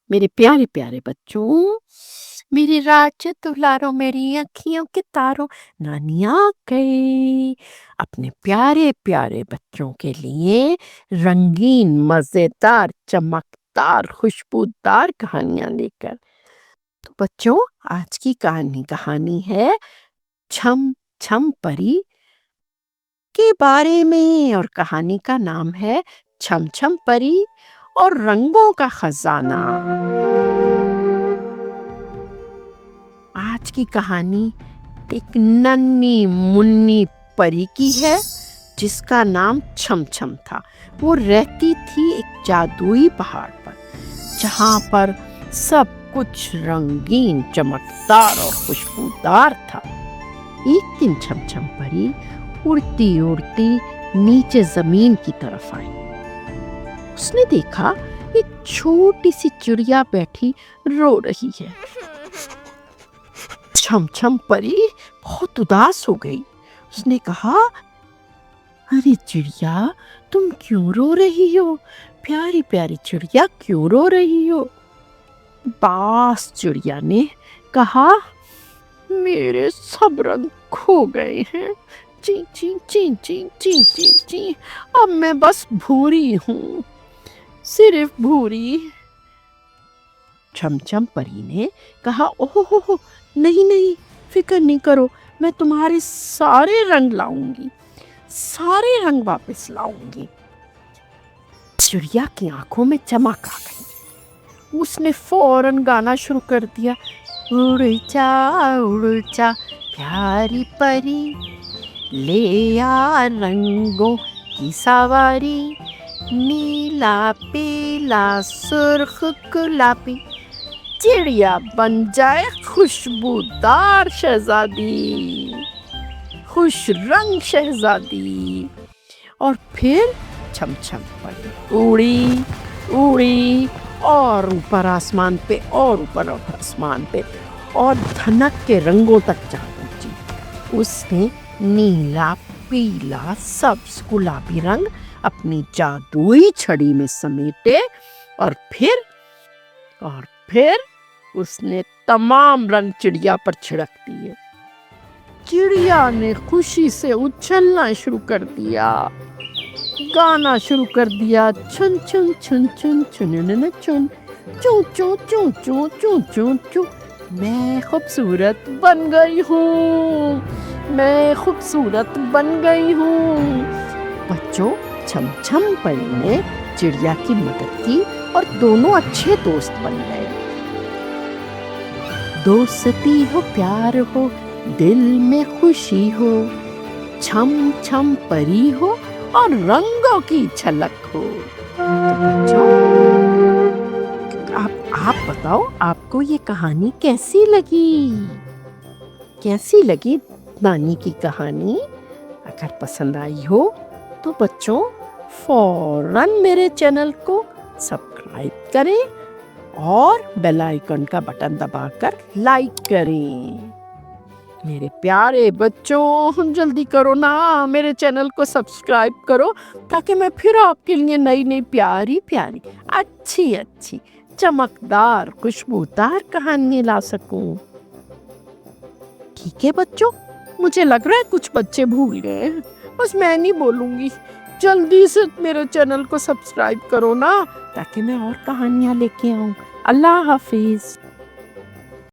میرے پیارے پیارے بچوں، میری راج دلارو، میری اکھیوں کے تاروں، نانی آ گئی اپنے پیارے پیارے بچوں کے لیے رنگین، مزیدار، چمکدار، خوشبودار کہانیاں لے کر۔ تو بچوں، آج کی کہانی ہے چھم چھم پری کے بارے میں، اور کہانی کا نام ہے چھم چھم پری اور رنگوں کا خزانہ۔ آج کی کہانی ایک ننھی منی پری کی ہے جس کا نام چھم چھم تھا۔ وہ رہتی تھی ایک جادوئی پہاڑ پر جہاں پر سب کچھ رنگین، چمکدار اور خوشبودار تھا۔ ایک دن چھم چھم پری اڑتی اڑتی نیچے زمین کی طرف آئی۔ اس نے دیکھا ایک چھوٹی سی چڑیا بیٹھی رو رہی ہے۔ چھم چھم پری بہت اداس ہو گئی۔ اس نے کہا، ارے چڑیا، تم کیوں رو رہی ہو؟ پیاری پیاری چڑیا، کیوں رو رہی ہو؟ باس چڑیا نے کہا، میرے سب رنگ کھو گئے ہیں، چی چی چی چی چی چی چی، اب میں بس بھوری ہوں، صرف بھوری۔ چھم چھم پری نے کہا، اوہ نہیں نہیں، فکر نہیں کرو، میں تمہارے سارے رنگ لاؤں گی، سارے رنگ واپس لاؤں گی۔ چڑیا کی آنکھوں میں چمک آ گئی۔ اس نے فوراً گانا شروع کر دیا، اڑ جا پیاری پری، لے آ رنگوں کی سواری، نیلا پیلا سرخ گلابی، چڑیا بن جائے خوشبودار شہزادی، خوش رنگ شہزادی۔ اور پھر چھم چھم پری اڑی اڑی اور اوپر آسمان پہ، اور اوپر آسمان پہ، اور دھنک کے رنگوں تک جا پہنچی۔ اس نے نیلا، پیلا، سبز، گلابی رنگ اپنی جادوئی چھڑی میں سمیٹے، اور پھر اس نے تمام رنگ چڑیا پر چھڑک دیے۔ چڑیا نے خوشی سے اچھلنا شروع کر دیا، گانا شروع کر دیا، چھن چھن چھن چھن چھن چھن، چوں چوں چوں چوں چوں چوں چوں، میں خوبصورت بن گئی ہوں، میں خوبصورت بن گئی ہوں۔ بچوں، چھم چھم پری نے چڑیا کی مدد کی اور دونوں اچھے دوست بن گئے۔ دوستی ہو، پیار ہو، دل میں خوشی ہو، چھم چھم پری ہو اور رنگوں کی جھلک ہو۔ آپ بتاؤ، آپ کو یہ کہانی کیسی لگی؟ کیسی لگی نانی کی کہانی؟ اگر پسند آئی ہو تو بچوں فوراً میرے چینل کو سبسکرائب کریں اور بیل آئیکن کا بٹن دبا کر لائک کریں۔ میرے پیارے بچوں، جلدی کرو نا، میرے چینل کو سبسکرائب کرو تاکہ میں پھر آپ کے لیے نئی نئی پیاری پیاری، اچھی چمکدار، خوشبودار کہانیاں لا سکوں۔ ٹھیک ہے بچوں، مجھے لگ رہا ہے کچھ بچے بھول گئے ہیں، بس میں نہیں بولوں گی، جلدی سے میرے چینل کو سبسکرائب کرو نا تاکہ میں اور کہانیاں لے کے آؤں۔ اللہ حافظ۔